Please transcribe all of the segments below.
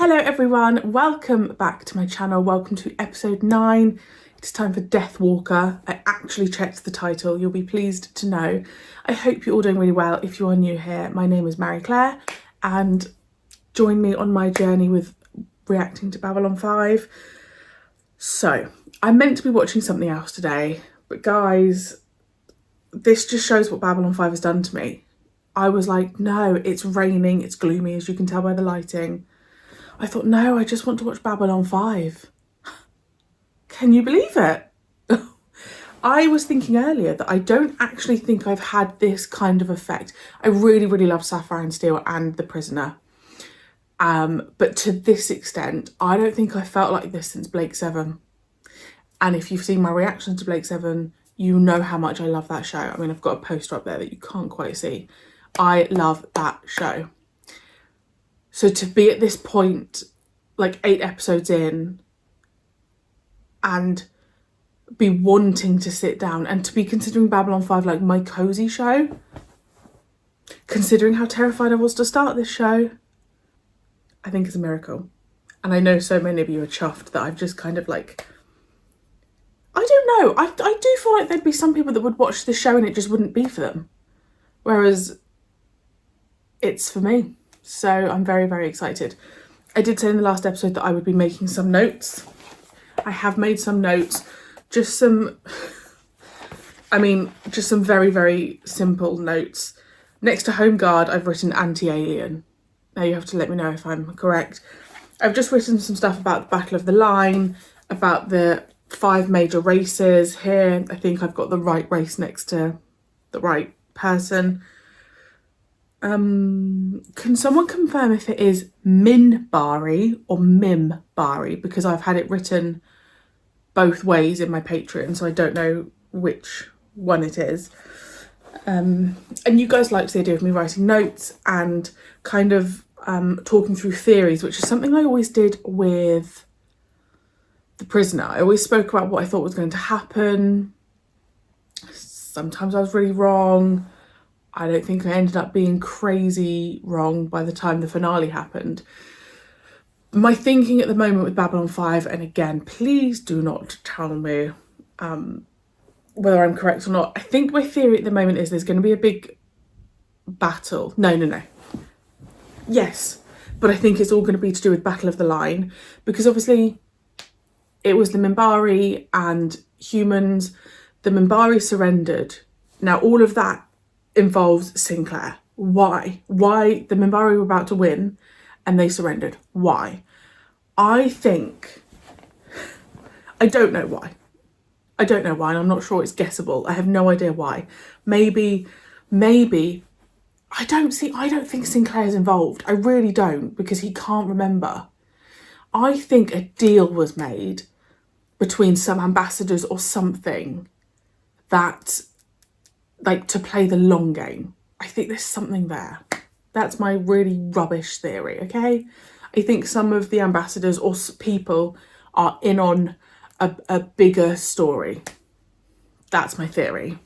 Hello everyone, welcome back to my channel. Welcome to episode 9. It's time for Deathwalker. I actually checked the title, you'll be pleased to know. I hope you're all doing really well. If you are new here, my name is Marie-Clare and join me on my journey with reacting to Babylon 5. So, I'm meant to be watching something else today, but guys, this just shows what Babylon 5 has done to me. I was like, no, it's raining, it's gloomy as you can tell by the lighting. I thought, no, I just want to watch Babylon 5. Can you believe it? I was thinking earlier that I don't actually think I've had this kind of effect. I really, really love Sapphire and Steel and The Prisoner. But to this extent, I don't think I felt like this since Blake 7. And if you've seen my reaction to Blake 7, you know how much I love that show. I mean, I've got a poster up there that you can't quite see. I love that show. So to be at this point, like 8 episodes in, and be wanting to sit down and to be considering Babylon 5 like my cozy show, considering how terrified I was to start this show, I think is a miracle. And I know so many of you are chuffed that I've just kind of like, I don't know, I do feel like there'd be some people that would watch this show and it just wouldn't be for them. Whereas it's for me. So I'm very, very excited. I did say in the last episode that I would be making some notes. I have made some notes, just some very, very simple notes. Next to Home Guard, I've written anti-alien. Now you have to let me know if I'm correct. I've just written some stuff about the Battle of the Line, about the 5 major races here. I think I've got the right race next to the right person. Can someone confirm if it is Minbari or Mimbari? Because I've had it written both ways in my Patreon, so I don't know which one it is. And you guys liked the idea of me writing notes and kind of talking through theories, which is something I always did with The Prisoner. I always spoke about what I thought was going to happen. Sometimes I was really wrong. I don't think I ended up being crazy wrong by the time the finale happened. My thinking at the moment with Babylon 5, and again, please do not tell me whether I'm correct or not. I think my theory at the moment is there's going to be a big battle. No. Yes, but I think it's all going to be to do with Battle of the Line, because obviously it was the Minbari and humans. The Minbari surrendered. Now all of that involves Sinclair. Why? Why the Minbari were about to win and they surrendered? Why? I don't know why. I don't know why, and I'm not sure it's guessable. I have no idea why. Maybe, I don't think Sinclair's involved. I really don't, because he can't remember. I think a deal was made between some ambassadors or something that, like, to play the long game. I think there's something there. That's my really rubbish theory, okay? I think some of the ambassadors or people are in on a bigger story. That's my theory.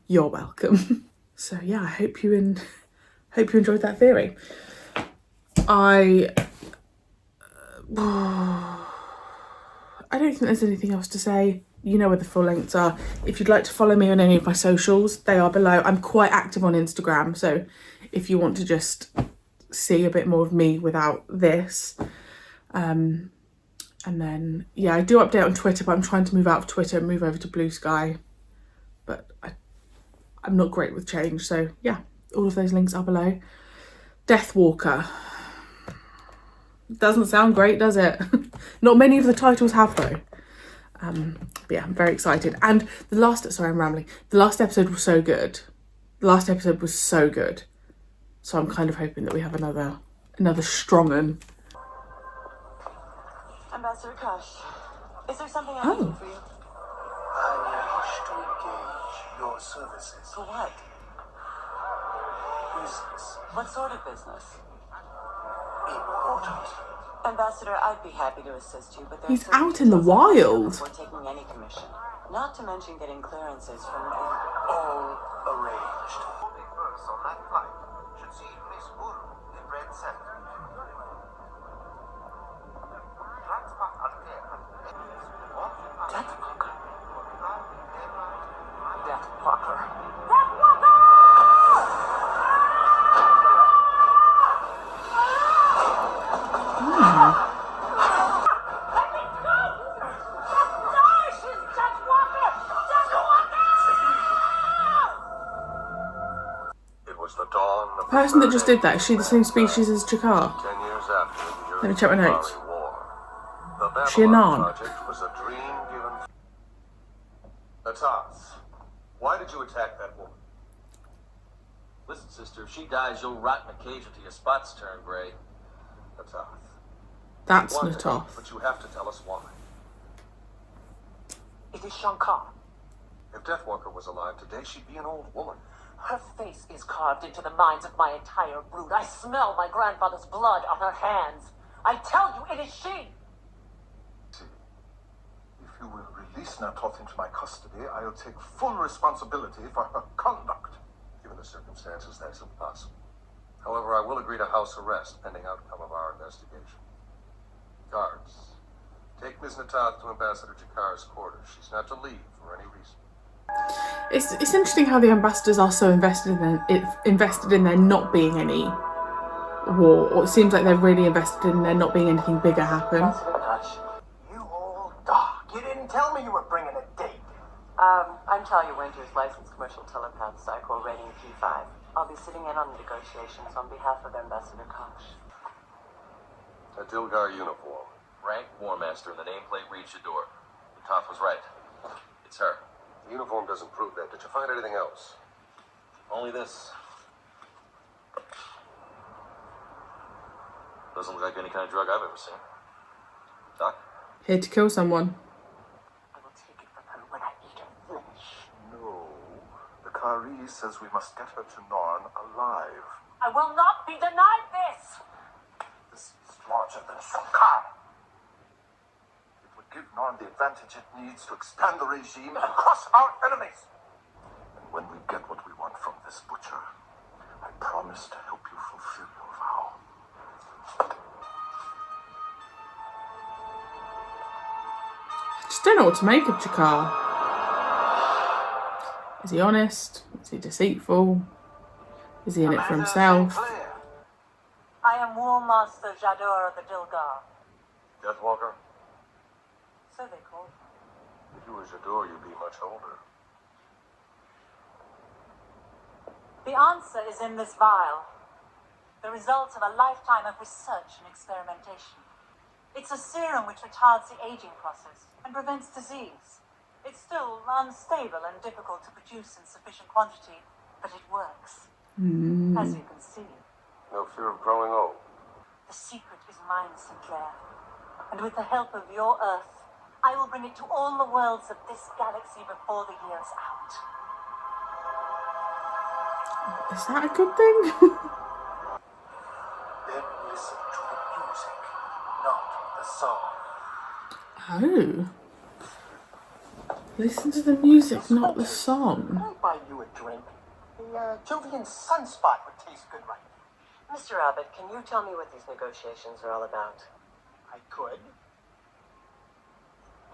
You're welcome. So yeah, I hope you enjoyed that theory. I don't think there's anything else to say. You know where the full lengths are. If you'd like to follow me on any of my socials, they are below. I'm quite active on Instagram, so if you want to just see a bit more of me without this. And then, yeah, I do update on Twitter, but I'm trying to move out of Twitter and move over to Blue Sky. But I'm not great with change, so yeah, all of those links are below. Deathwalker. Doesn't sound great, does it? Not many of the titles have, though. But yeah, I'm very excited. And sorry, I'm rambling. The last episode was so good. So I'm kind of hoping that we have another strong one. Ambassador Kush, is there something I can do for you? I wish to engage your services. For what? Business. What sort of business? Important. Ambassador, I'd be happy to assist you, but there's He's out in the wild. Before taking any commission. Not to mention getting clearances from the... All arranged. Only first on that flight should see Miss Buru in red sector. person that just did that, is she the same species as Jakar? 10 years after the Let me check my notes. Yuri-Mari War, the Is she a Babylon Narn? Project was a dream given. Natas, why did you attack that woman? Listen, sister, if she dies, you'll rot in a cage until your spots turn gray. Natas. That's Want to help, Natoth. but you have to tell us why. It is Shankar. If Deathwalker was alive today, she'd be an old woman. Her face is carved into the minds of my entire brood. I smell my grandfather's blood on her hands. I tell you, it is she. See, if you will release Natoth into my custody, I'll take full responsibility for her conduct. Given the circumstances, that's impossible. However, I will agree to house arrest pending outcome of our investigation. Guards, take Ms. Natoth to Ambassador Jakar's quarters. She's not to leave for any reason. It's interesting how the ambassadors are so invested in there not being any war, or it seems like they're really invested in there not being anything bigger happen. You old dog. You didn't tell me you were bringing a date. I'm Talia Winter's licensed commercial telepath psycho rating P5. I'll be sitting in on the negotiations on behalf of Ambassador Kosh. A Dilgar uniform. Rank War Master, and the nameplate reads your door. Toth was right. It's her. The uniform doesn't prove that. Did you find anything else? Only this. Doesn't look like any kind of drug I've ever seen. Doc? Here to kill someone. I will take it from her when I eat her flesh. No. The Kari says we must get her to Narn alive. I will not be denied this! This is larger than Shankar. It would give Narn the advantage it needs to expand the regime and crush our enemies. And when we get what we want from this butcher, I promise to help you fulfill your vow. I just don't know what to make of Jakar. Is he honest? Is he deceitful? Is he in it for himself? I am War Master Jador of the Dilgar. Deathwalker, So they call me. if you were Jador, you'd be much older. The answer is in this vial. The result of a lifetime of research and experimentation. It's a serum which retards the aging process and prevents disease. It's still unstable and difficult to produce in sufficient quantity, but it works. As you can see. No fear of growing old. The secret is mine, Sinclair. And with the help of your Earth, I will bring it to all the worlds of this galaxy before the year's out. Is that a good thing? Then listen to the music, not the song. Oh. Listen to the music, not the song. I'll buy you a drink. The Jovian Sunspot would taste good right now. Mr. Abbott, can you tell me what these negotiations are all about? I could.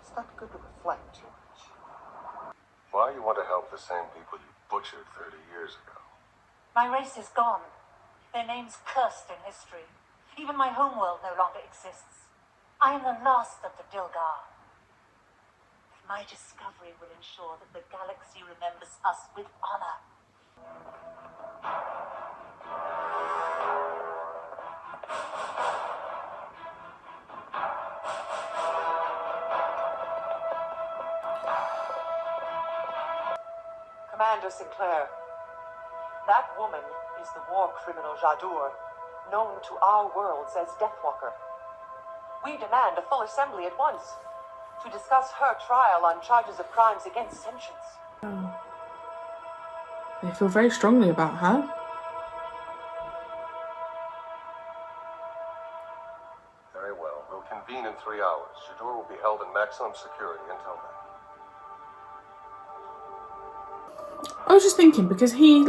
It's not good to reflect too much. Why you want to help the same people you butchered 30 years ago? My race is gone. Their names cursed in history. Even my homeworld no longer exists. I am the last of the Dilgar. My discovery will ensure that the galaxy remembers us with honor. Commander Sinclair, that woman is the war criminal Jadur, known to our worlds as Deathwalker. We demand a full assembly at once to discuss her trial on charges of crimes against sentience. They feel very strongly about her. Very well. We'll convene in 3 hours. Jadur will be held in maximum security until then. I was just thinking, because he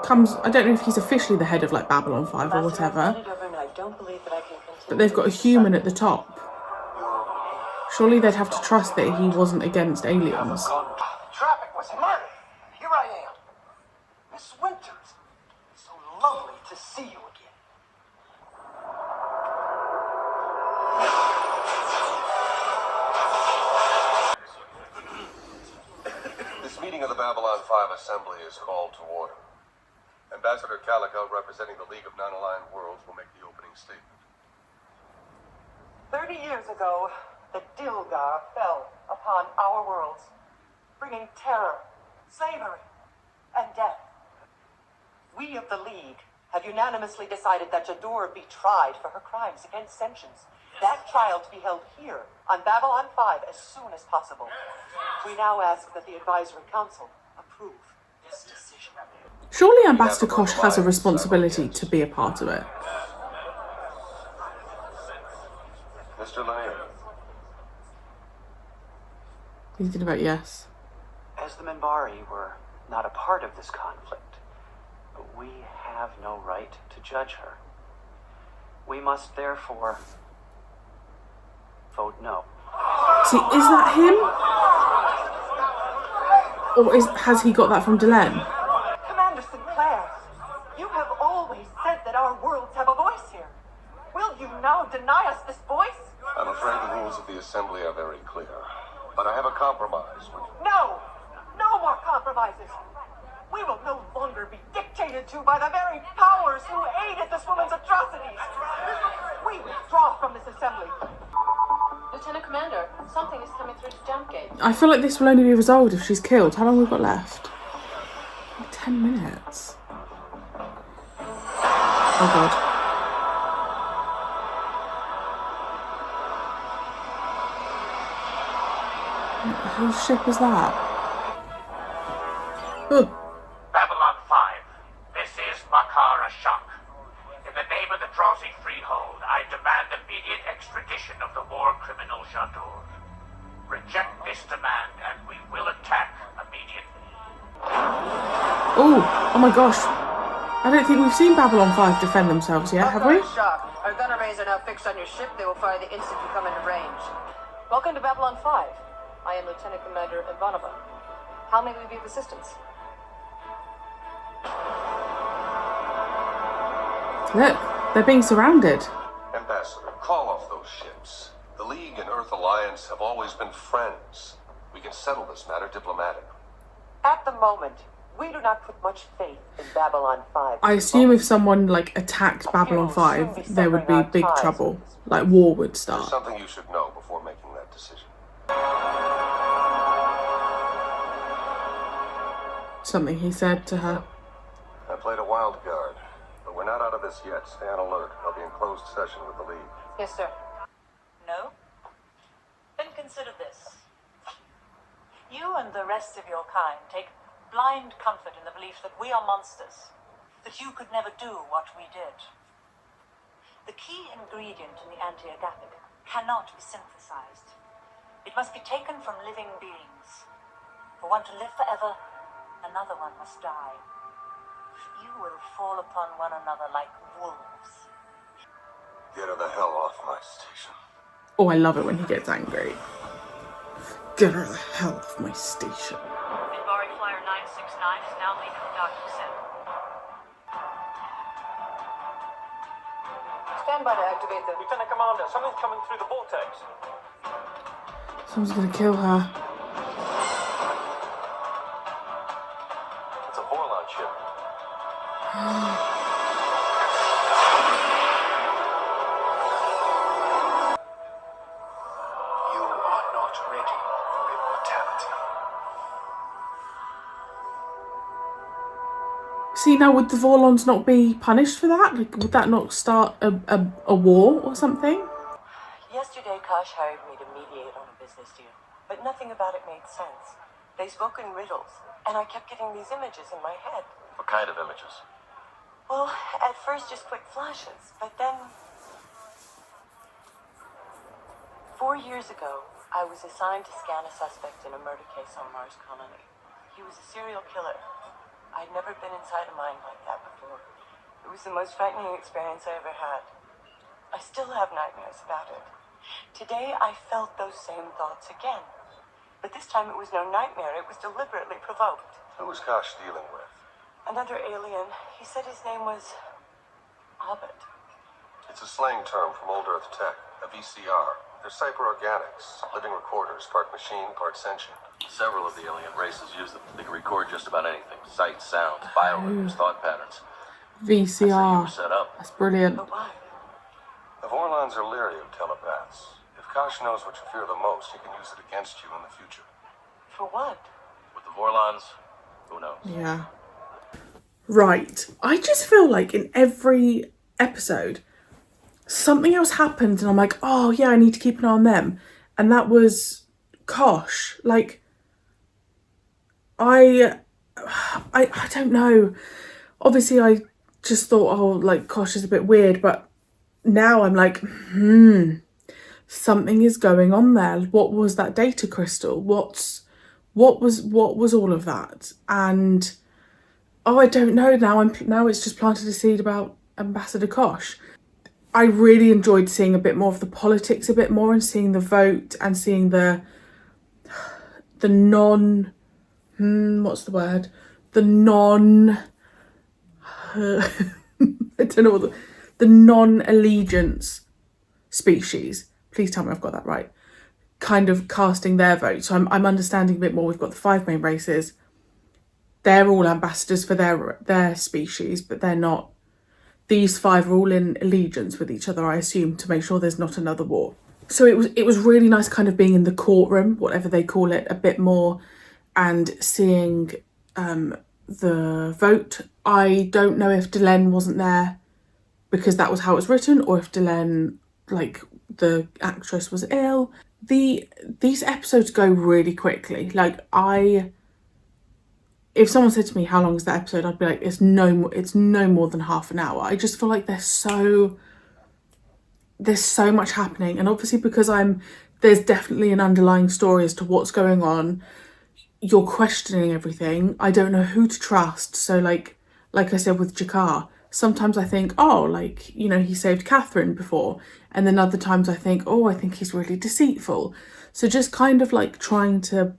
comes, I don't know if he's officially the head of Babylon 5 or whatever, but they've got a human at the top. Surely they'd have to trust that he wasn't against aliens. Traffic was murder. Here I am. Miss Winters. So lovely to see you again. This meeting of the Babylon 5 Assembly is called to order. Ambassador Calico, representing the League of Non-Aligned Worlds, will make the opening statement. 30 years ago, the Dilgar fell upon our worlds, bringing terror, slavery, and death. We of the League have unanimously decided that Jadur be tried for her crimes against sentience. That trial to be held here on Babylon 5 as soon as possible. We now ask that the Advisory Council approve this decision. Surely Ambassador Kosh has a responsibility to be a part of it. Mr. Lanier. He's gonna vote yes. As the Minbari were not a part of this conflict, we have no right to judge her. We must therefore vote no. See, is that him? Or has he got that from Delenn? Commander Sinclair, you have always said that our worlds have a voice here. Will you now deny us this voice? I'm afraid the rules of the Assembly are very clear. But I have a compromise. No! No more compromises! We will no longer be dictated to by the very powers who aided this woman's atrocities! We withdraw from this assembly. Lieutenant Commander, something is coming through the jump gate. I feel like this will only be resolved if she's killed. How long have we got left? Like 10 minutes. Oh god. Whose ship is that? Oh. Babylon 5, this is Marie-Clare Shock. In the name of the Drazi Freehold, I demand immediate extradition of the war criminal Jadur. Reject this demand and we will attack immediately. Oh my gosh. I don't think we've seen Babylon 5 defend themselves yet, have we? Shock. Our gunner rays are now fixed on your ship. They will fire the instant you come into range. Welcome to Babylon 5. I am Lieutenant Commander Ivanova. How may we be of assistance? Look, they're being surrounded. Ambassador, call off those ships. The League and Earth Alliance have always been friends. We can settle this matter diplomatically. At the moment, we do not put much faith in Babylon 5. I assume if someone attacked Babylon 5, there would be big trouble. Like war would There's start. something you should know before making that decision. Something he said to her. I played a wild card, but we're not out of this yet. Stay on alert. I'll be in closed session with the League. Yes, sir. No? Then consider this. You and the rest of your kind take blind comfort in the belief that we are monsters, that you could never do what we did. The key ingredient in the anti-agaphic cannot be synthesized. It must be taken from living beings. For one to live forever, another one must die. You will fall upon one another like wolves. Get her the hell off my station. Oh, I love it when he gets angry. Get her the hell off my station. Minbari Flyer 969 is now leaving the docking center. Stand by to activate the... Lieutenant Commander, something's coming through the vortex. Someone's gonna kill her. It's a Vorlon ship. You are not ready for immortality. See, now would the Vorlons not be punished for that? Would that not start a war or something? Yesterday, Kosh hired me to mediate on a business deal, but nothing about it made sense. They spoke in riddles, and I kept getting these images in my head. What kind of images? Well, at first just quick flashes, but then... 4 years ago, I was assigned to scan a suspect in a murder case on Mars Colony. He was a serial killer. I'd never been inside a mind like that before. It was the most frightening experience I ever had. I still have nightmares about it. Today, I felt those same thoughts again. But this time it was no nightmare, it was deliberately provoked. Who was Kosh dealing with? Another alien, he said his name was Abed. It's It's a slang term from old Earth tech, a VCR. They're cyber-organics, living recorders, part machine, part sentient. Several of the alien races use them. They can record just about anything. Sight, sound, biorhythms, thought patterns. That's how you VCR. were set up. That's brilliant. But why? The Vorlons are leery of telepaths. If Kosh knows what you fear the most, he can use it against you in the future. For what? With the Vorlons, who knows? Yeah. Right. I just feel like in every episode, something else happened and I'm like, oh yeah, I need to keep an eye on them. And that was Kosh. Like, I don't know. Obviously, I just thought, oh, like, Kosh is a bit weird. But now I'm like, something is going on there. What was that data crystal? What was all of that? And oh, I don't know now. Now it's just planted a seed about Ambassador Kosh. I really enjoyed seeing a bit more of the politics a bit more and seeing the vote and seeing the non what's the word? The non I don't know what the non-allegiance species. Please tell me I've got that right. Kind of casting their vote. So I'm understanding a bit more. We've got the 5 main races. They're all ambassadors for their species, but they're not. These 5 are all in allegiance with each other, I assume, to make sure there's not another war. So it was really nice kind of being in the courtroom, whatever they call it, a bit more, and seeing the vote. I don't know if Delenn wasn't there because that was how it was written, or if Delenn, like the actress, was ill. These episodes go really quickly. Like, if someone said to me, how long is that episode? I'd be like, it's no more than half an hour. I just feel like there's so much happening. And obviously because there's definitely an underlying story as to what's going on. You're questioning everything. I don't know who to trust. So like I said with Jakar, sometimes I think, oh, like, you know, he saved Catherine before. And then other times I think, oh, I think he's really deceitful. So just kind of like trying to,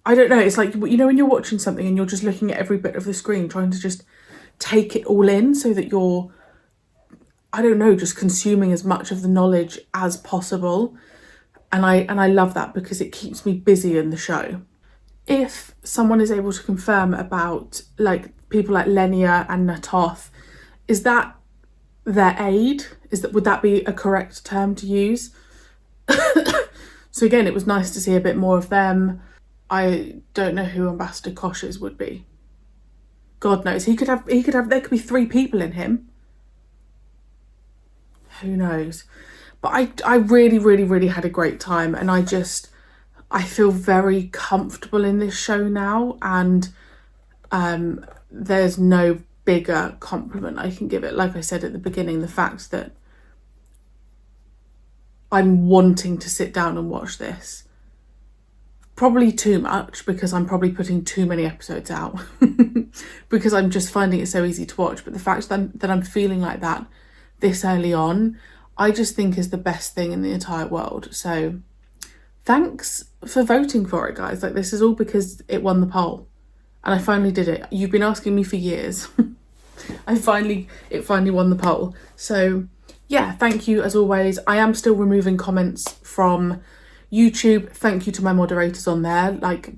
I don't know, it's like, you know, when you're watching something and you're just looking at every bit of the screen, trying to just take it all in so that you're, I don't know, just consuming as much of the knowledge as possible. And I love that because it keeps me busy in the show. If someone is able to confirm about like people like Lenia and Natoth, is that their aid? Would that be a correct term to use? So again, it was nice to see a bit more of them. I don't know who Ambassador Kosh's would be. God knows. There could be 3 people in him. Who knows? But I really, really, really had a great time, and I feel very comfortable in this show now, and there's no bigger compliment I can give it. Like I said at the beginning, the fact that I'm wanting to sit down and watch this. Probably too much because I'm probably putting too many episodes out because I'm just finding it so easy to watch. But the fact that I'm feeling like that this early on, I just think is the best thing in the entire world. So thanks for voting for it, guys. Like, this is all because it won the poll and I finally did it. You've been asking me for years. It finally won the poll. So yeah, thank you as always. I am still removing comments from YouTube. Thank you to my moderators on there. Like,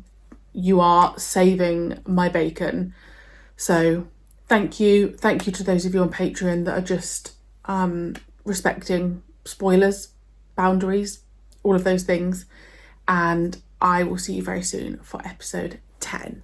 you are saving my bacon. So thank you. Thank you to those of you on Patreon that are just respecting spoilers, boundaries, all of those things. And I will see you very soon for episode 10.